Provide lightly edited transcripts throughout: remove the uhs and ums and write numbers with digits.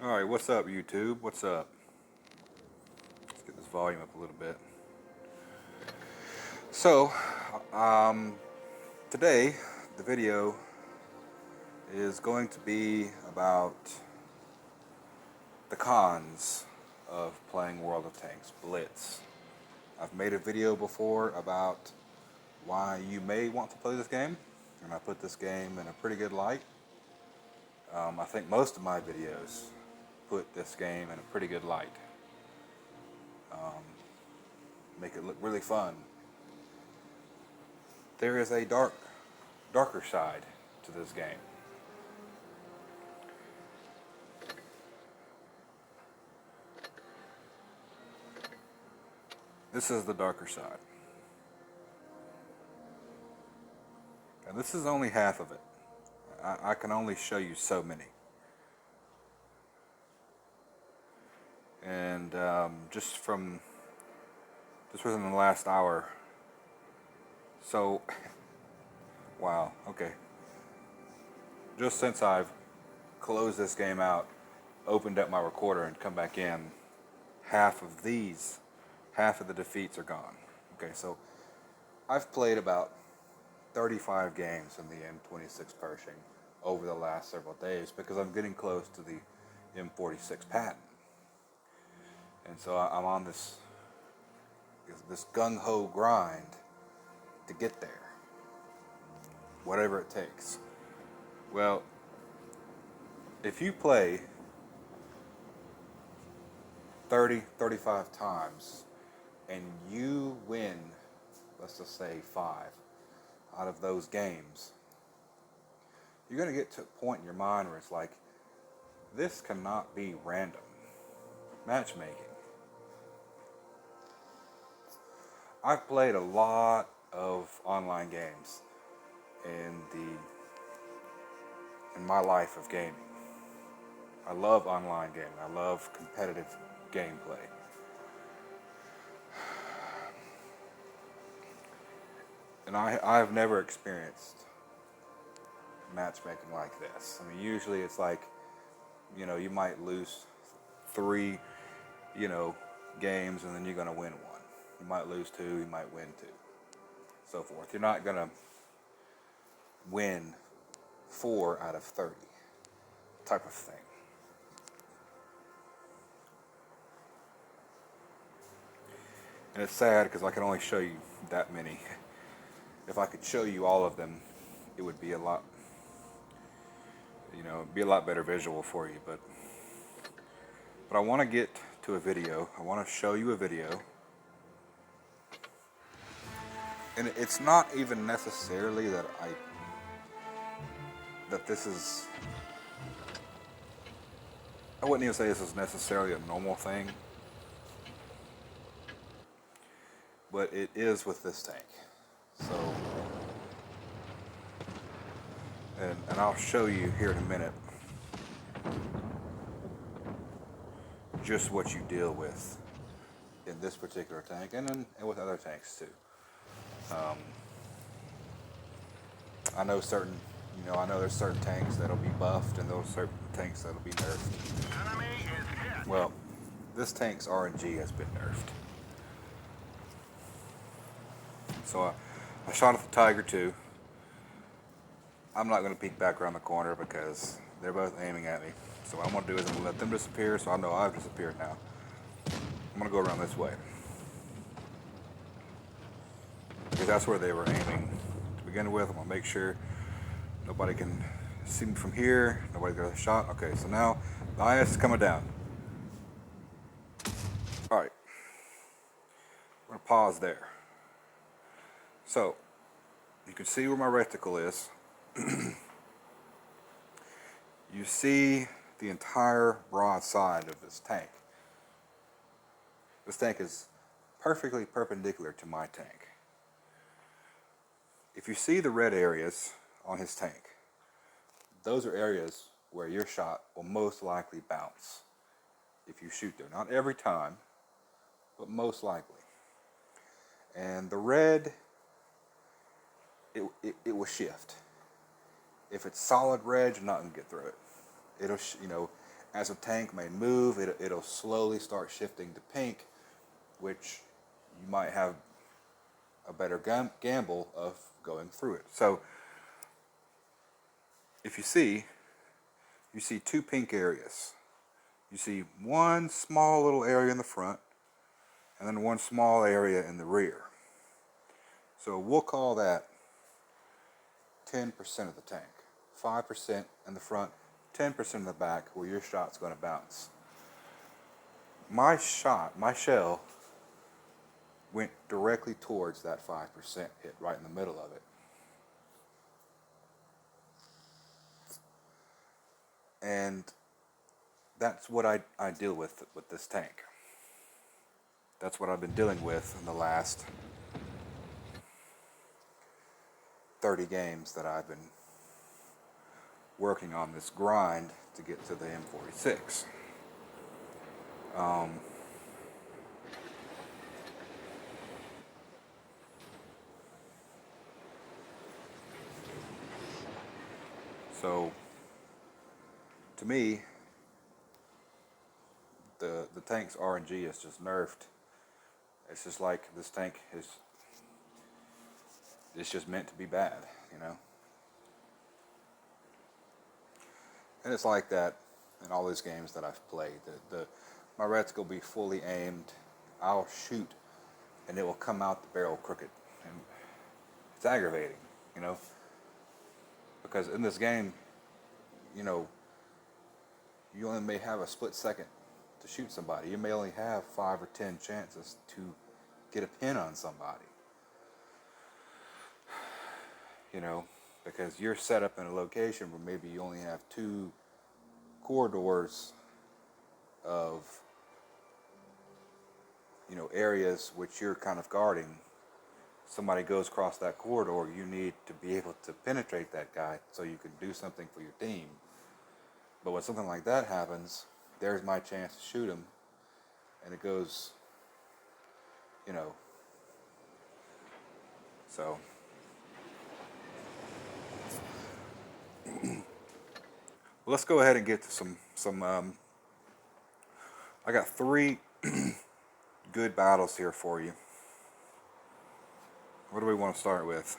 Alright, what's up YouTube? What's up? Let's get this volume up a little bit. So, um, today the video is going to be about the cons of playing World of Tanks Blitz. I've made a video before about why you may want to play this game, and I put this game in a pretty good light. I think most of my videos put this game in a pretty good light. Make it look really fun. There is a darker side to this game. This is the darker side. And this is only half of it. I can only show you so many. And just within the last hour. So, wow, okay. Just since I've closed this game out, opened up my recorder and come back in, half of the defeats are gone. Okay, so I've played about 35 games in the M26 Pershing over the last several days because I'm getting close to the M46 patent. And so I'm on this gung-ho grind to get there, whatever it takes. Well, if you play 35 times and you win, let's just say 5 out of those games, you're going to get to a point in your mind where it's like, this cannot be random matchmaking. I've played a lot of online games in my life of gaming. I love online gaming. I love competitive gameplay. And I've never experienced matchmaking like this. I mean, usually it's like, you might lose 3, games and then you're going to win 1. You might lose 2, you might win 2, so forth. You're not going to win 4 out of 30 type of thing. And it's sad because I can only show you that many. If I could show you all of them, it would be a lot, better visual for you. But I want to get to a video. I want to show you a video. And it's not even necessarily that this is, I wouldn't even say this is necessarily a normal thing, but it is with this tank. So, and I'll show you here in a minute just what you deal with in this particular tank and with other tanks too. I know there's certain tanks that'll be buffed and those certain tanks that'll be nerfed. Well, this tank's RNG has been nerfed. So I shot at the Tiger 2. I'm not going to peek back around the corner because they're both aiming at me. So what I'm going to do is I'm going to let them disappear so I know I've disappeared now. I'm going to go around this way, because that's where they were aiming to begin with. I'm going to make sure nobody can see me from here. Nobody got a shot. Okay, so now the IS is coming down. Alright. I'm going to pause there. So, you can see where my reticle is. You see the entire broadside of this tank. This tank is perfectly perpendicular to my tank. If you see the red areas on his tank, those are areas where your shot will most likely bounce if you shoot there. Not every time, but most likely. And the red, it will shift. If it's solid red, you're not going to get through it. It'll, as a tank may move, it'll slowly start shifting to pink, which you might have a better gamble of going through it. So if you see two pink areas. You see one small little area in the front and then one small area in the rear. So we'll call that 10% of the tank. 5% in the front, 10% in the back where your shot's going to bounce. My shell went directly towards that 5% hit, right in the middle of it. And that's what I deal with this tank. That's what I've been dealing with in the last 30 games that I've been working on this grind to get to the M46. So to me, the tank's RNG is just nerfed. It's just like this tank it's just meant to be bad, you know. And it's like that in all these games that I've played. My reticle will be fully aimed. I'll shoot, and it will come out the barrel crooked, and it's aggravating, you know. Because in this game, you know, you only may have a split second to shoot somebody. You may only have 5 or 10 chances to get a pin on somebody. You know, because you're set up in a location where maybe you only have 2 corridors of, you know, areas which you're kind of guarding. Somebody goes across that corridor, you need to be able to penetrate that guy so you can do something for your team. But when something like that happens, there's my chance to shoot him, and it goes, you know, so. Let's go ahead and get to some I got 3 good battles here for you. What do we want to start with?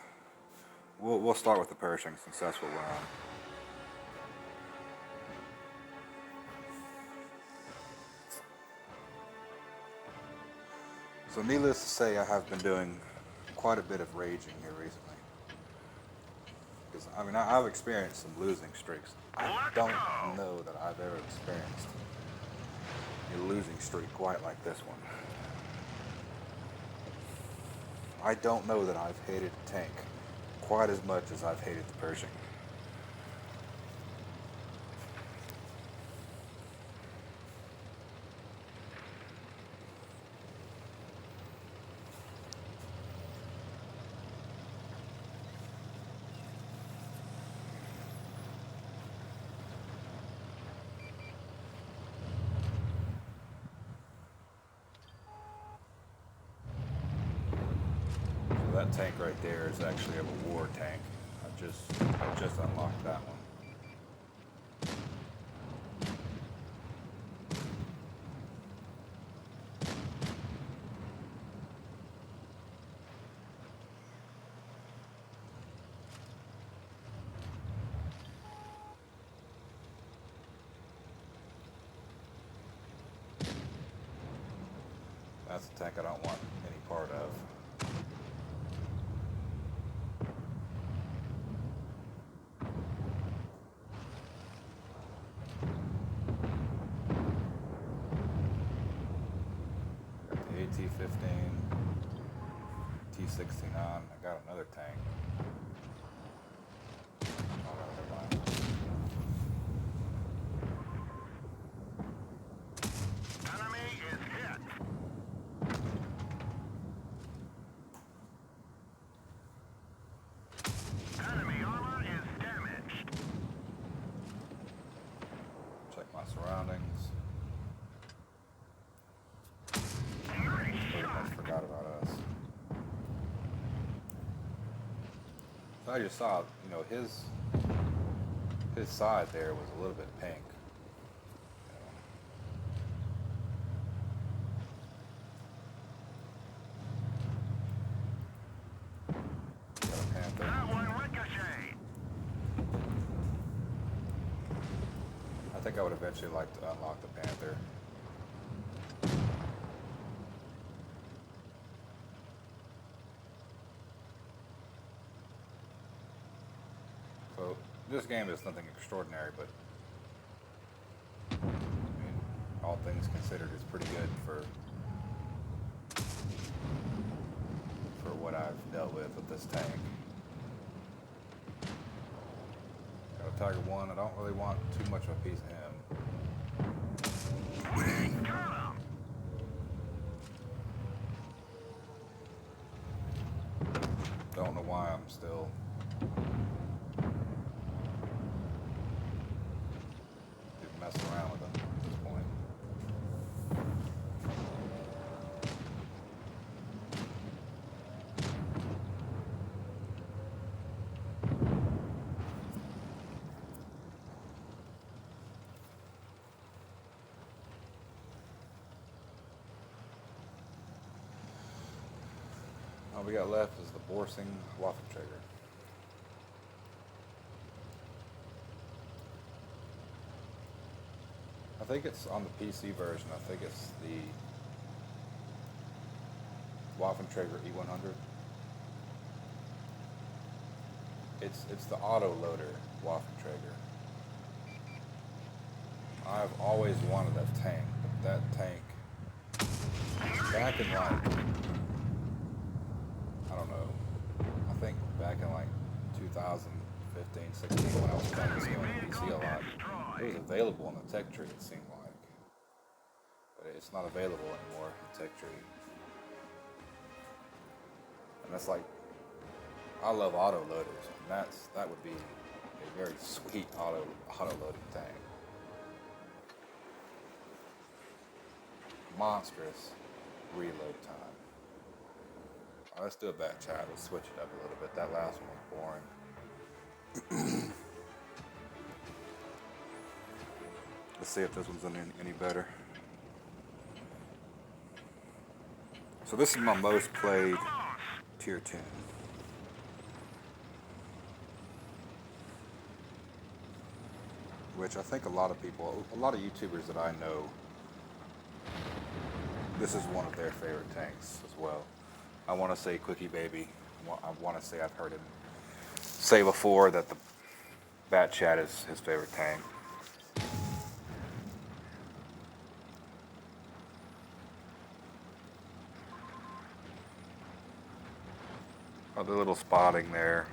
We'll start with the Pershing since that's what we're on. So needless to say, I have been doing quite a bit of raging here recently. Because, I mean, I've experienced some losing streaks. I don't know that I've ever experienced a losing streak quite like this one. I don't know that I've hated a tank quite as much as I've hated the Pershing. That tank right there is actually a war tank. I just unlocked that one. That's a tank I don't want any part of. T-15, T-16 on. I got another tank. Oh, never mind. Enemy is hit. Enemy armor is damaged. Check my surroundings. Pretty much forgot about us. So I just saw, you know, his side there was a little bit pink. I think I would eventually like to unlock the Panther. So this game is nothing extraordinary, but I mean, all things considered, it's pretty good for what I've dealt with this tank. Got a Tiger 1. I don't really want too much of a piece of him. Don't know why I'm still messing around with them at this point. All we got left is the Borsing WoT trigger. I think it's on the PC version. I think it's the Waffentrager E100. It's the auto loader Waffentrager. I've always wanted that tank, but that tank back in like, I don't know, I think back in like 2015, 16 when I was playing this game on PC a lot, it was available in the tech tree, it seemed like. But it's not available anymore in tech tree. And that's like, I love auto loaders, and that would be a very sweet auto loading tank. Monstrous reload time. All right, let's do a back chat. Let's switch it up a little bit. That last one was boring. Let's see if this one's any better. So this is my most played tier 10. Which I think a lot of people, a lot of YouTubers that I know, this is one of their favorite tanks as well. I want to say Quickie Baby. I want to say I've heard him say before that the Bat Chat is his favorite tank. Oh, the little spotting there.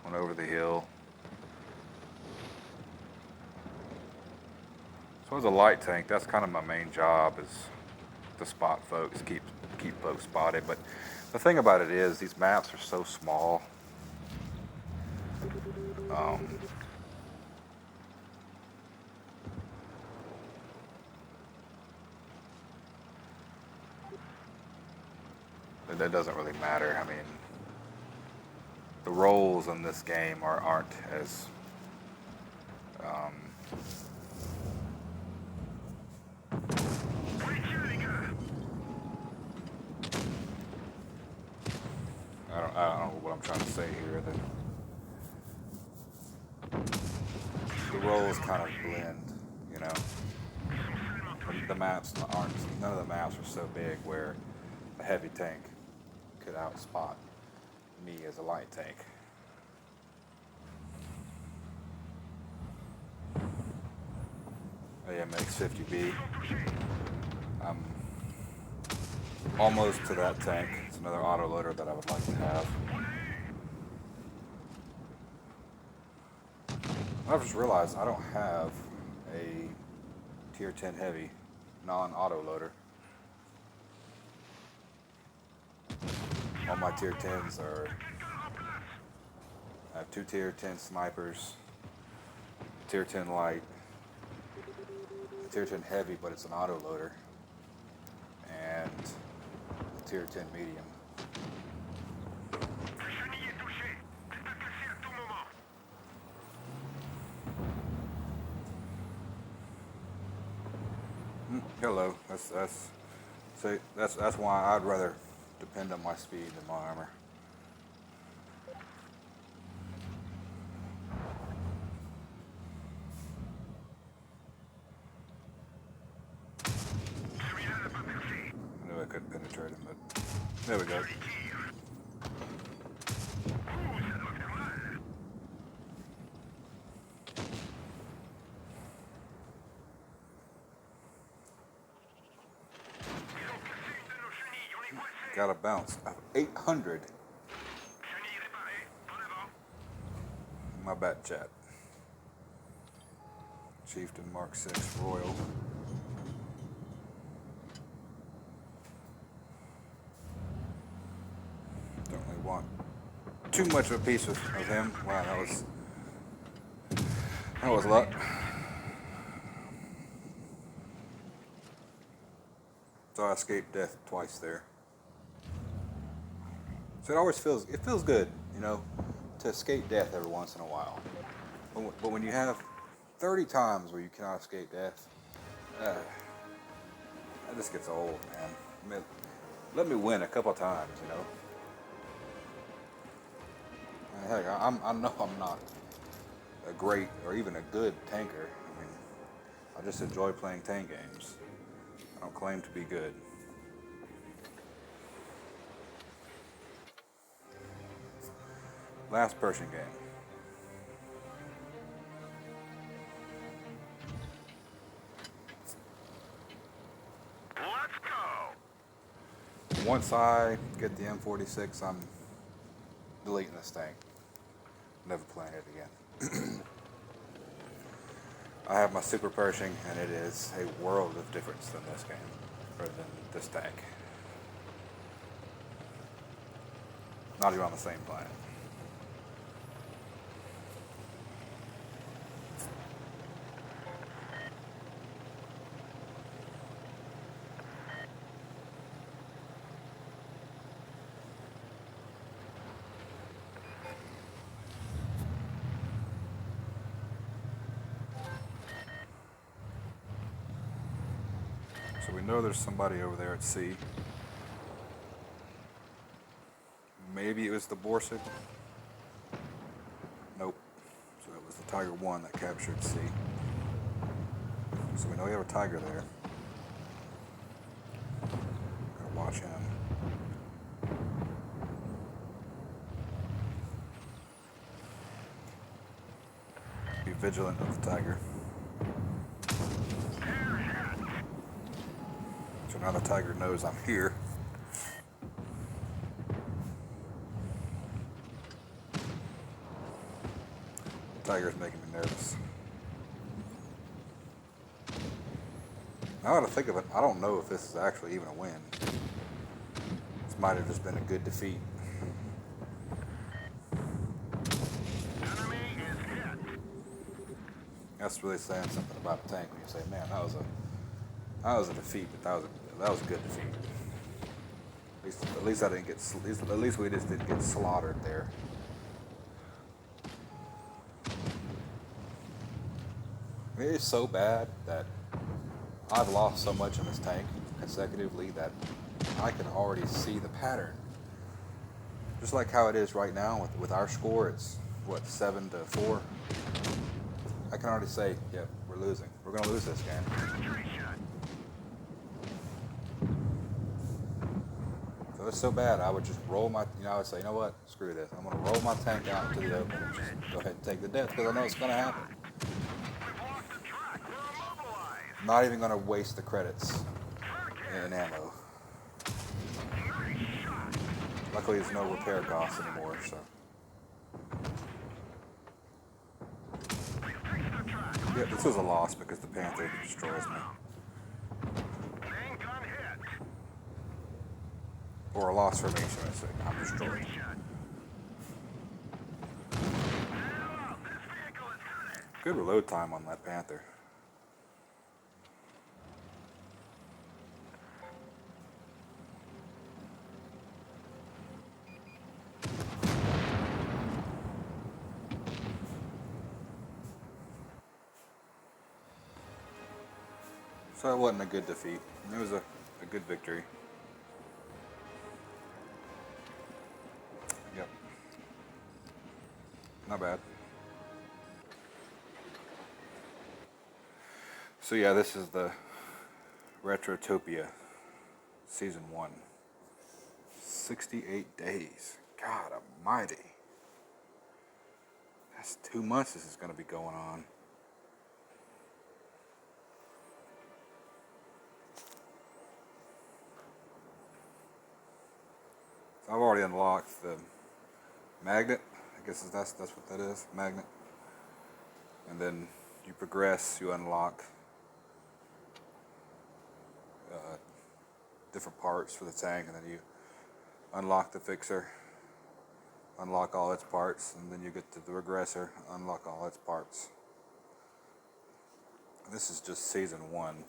Went over the hill. So as a light tank, that's kind of my main job, is to spot folks, keep folks spotted. But the thing about it is, these maps are so small. That doesn't really matter. I mean, the roles in this game aren't as I don't know what I'm trying to say here. The roles kind of blend, you know. The maps aren't. None of the maps are so big where a heavy tank could outspot me as a light tank. AMX 50B. I'm almost to that tank. It's another autoloader that I would like to have. I've just realized I don't have a tier 10 heavy non-auto loader. All my tier 10s are, I have two tier 10 snipers, tier 10 light, a tier 10 heavy, but it's an auto loader, and a tier 10 medium. Hello. That's why I'd rather depend on my speed than my armor. There we go. Got a bounce of 800. My bad, chat. Chieftain Mark 6 Royal. Don't really want too much of a piece of him. Wow, that was luck. So I escaped death twice there. So it feels good, you know, to escape death every once in a while. But when you have 30 times where you cannot escape death, that just gets old, man. I mean, let me win a couple times, you know. Heck, I know I'm not a great or even a good tanker. I mean, I just enjoy playing tank games. I don't claim to be good. Last Persian game. Let's go. Once I get the M46, I'm deleting this thing. Never playing it again. I have my Super Pershing, and it is a world of difference than this game, or than this tank. Not even on the same planet. So we know there's somebody over there at sea. Maybe it was the bore signal. Nope. So it was the Tiger 1 that captured C. So we know we have a Tiger there. Gotta watch him. Be vigilant of the Tiger. So now the Tiger knows I'm here. The Tiger's making me nervous. Now that I think of it, I don't know if this is actually even a win. This might have just been a good defeat. Enemy is hit. That's really saying something about a tank when you say, man, that was a defeat, but that was a good defeat. At least I didn't get. At least we just didn't get slaughtered there. I mean, it's so bad that I've lost so much in this tank consecutively that I can already see the pattern. Just like how it is right now with our score, it's what, 7-4. I can already say, yeah, we're losing. We're gonna lose this game. So it's so bad, I would just roll my, I would say, you know what, screw this. I'm gonna roll my tank out into the open and just go ahead and take the death because I know it's gonna happen. I'm not even gonna waste the credits in ammo. Luckily, there's no repair costs anymore, so. Yeah, this was a loss because the Panther destroys me. Or a loss for me, should I say. I'm destroyed. Good reload time on that Panther. So it wasn't a good defeat. It was a good victory. Yep. Not bad. So yeah, this is the Retrotopia Season 1. 68 days. God almighty. That's 2 months this is going to be going on. So I've already unlocked the magnet. I guess that's what that is, magnet. And then you progress, you unlock different parts for the tank, and then you unlock the fixer, unlock all its parts, and then you get to the regressor, unlock all its parts. This is just season 1.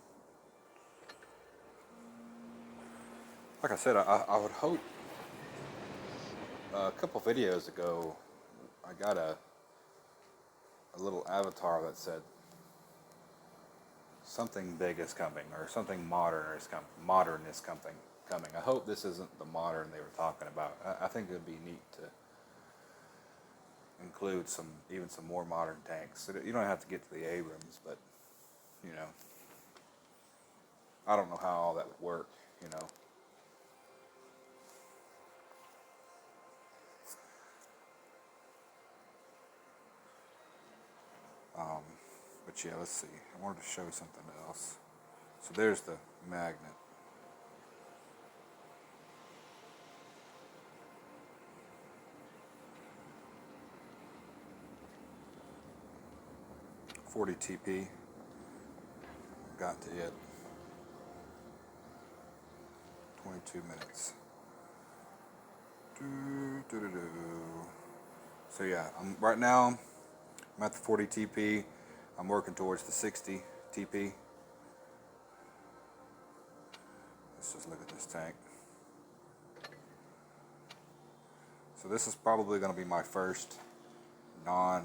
Like I said, I would hope. A couple videos ago, I got a little avatar that said something big is coming, or something modern is coming. I hope this isn't the modern they were talking about. I think it'd be neat to include even some more modern tanks. You don't have to get to the Abrams, but you know, I don't know how all that would work. You know. But yeah, let's see. I wanted to show you something else. So there's the magnet. .40 TP. Got to it. 22 minutes. So yeah, right now I'm at the 40 TP. I'm working towards the 60 TP. Let's just look at this tank. So this is probably going to be my first auto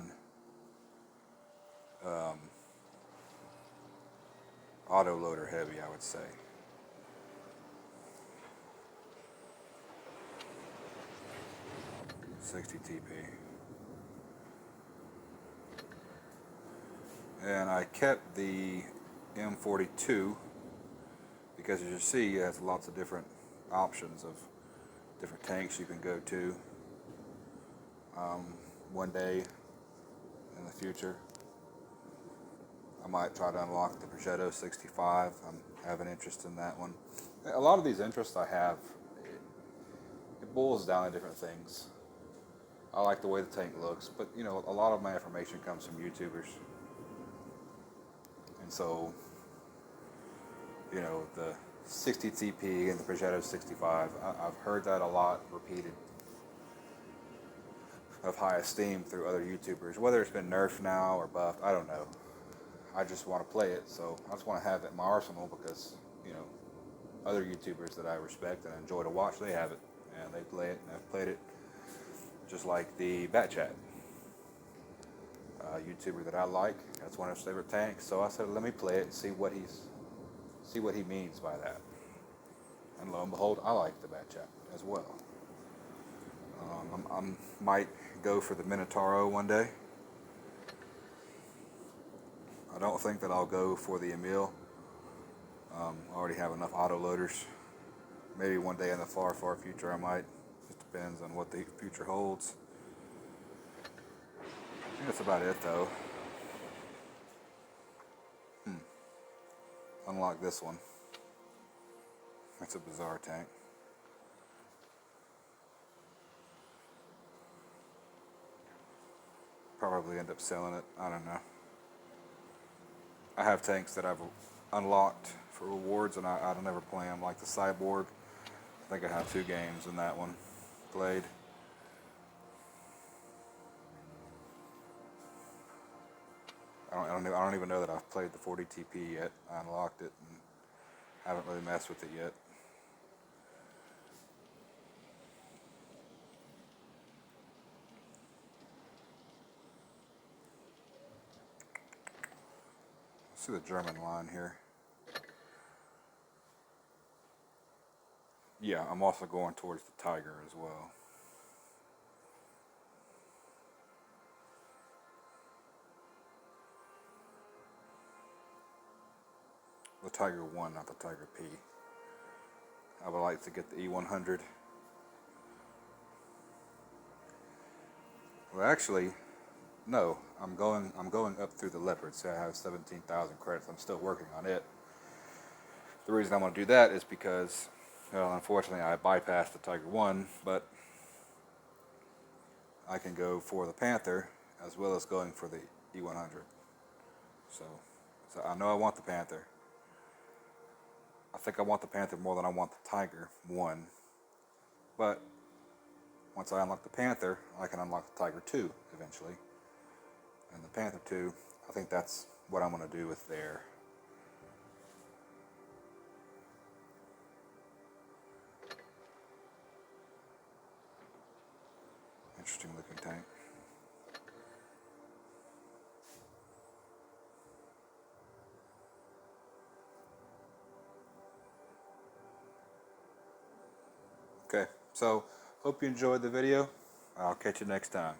loader heavy, I would say. .60 TP. And I kept the M42 because, as you see, it has lots of different options of different tanks you can go to. One day in the future, I might try to unlock the Progetto 65. I have an interest in that one. A lot of these interests I have, it boils down to different things. I like the way the tank looks, but you know, a lot of my information comes from YouTubers. And so, you know, the 60 TP and the Progetto 65, I've heard that a lot repeated, of high esteem through other YouTubers. Whether it's been nerfed now or buffed, I don't know. I just want to play it, so I just want to have it in my arsenal because, you know, other YouTubers that I respect and enjoy to watch, they have it, and they play it, and I've played it. Just like the Bat Chat YouTuber that I like, that's one of his favorite tanks, so I said, let me play it and see what he means by that. And lo and behold, I like the Bat Chat as well. I might go for the Minotauro one day. I don't think that I'll go for the Emil. I already have enough auto loaders. Maybe one day in the far, far future I might. Just depends on what the future holds. I think that's about it though. Unlock this one. That's a bizarre tank. Probably end up selling it. I don't know. I have tanks that I've unlocked for rewards and I don't never play them, like the Cyborg. I think I have 2 games in that one played. I don't even know that I've played the 40 TP yet. I unlocked it and haven't really messed with it yet. See the German line here. Yeah, I'm also going towards the Tiger as well. The Tiger 1, not the Tiger P. I would like to get the E100 Well, actually, no. I'm going up through the Leopard. So I have 17,000 credits. I'm still working on it. The reason I want to do that is because, well, unfortunately, I bypassed the Tiger 1, but I can go for the Panther as well as going for the E100. So I know I want the Panther. I think I want the Panther more than I want the Tiger 1. But once I unlock the Panther, I can unlock the Tiger 2 eventually. And the Panther 2, I think that's what I'm going to do with there. Interesting looking tank. Okay, so hope you enjoyed the video. I'll catch you next time.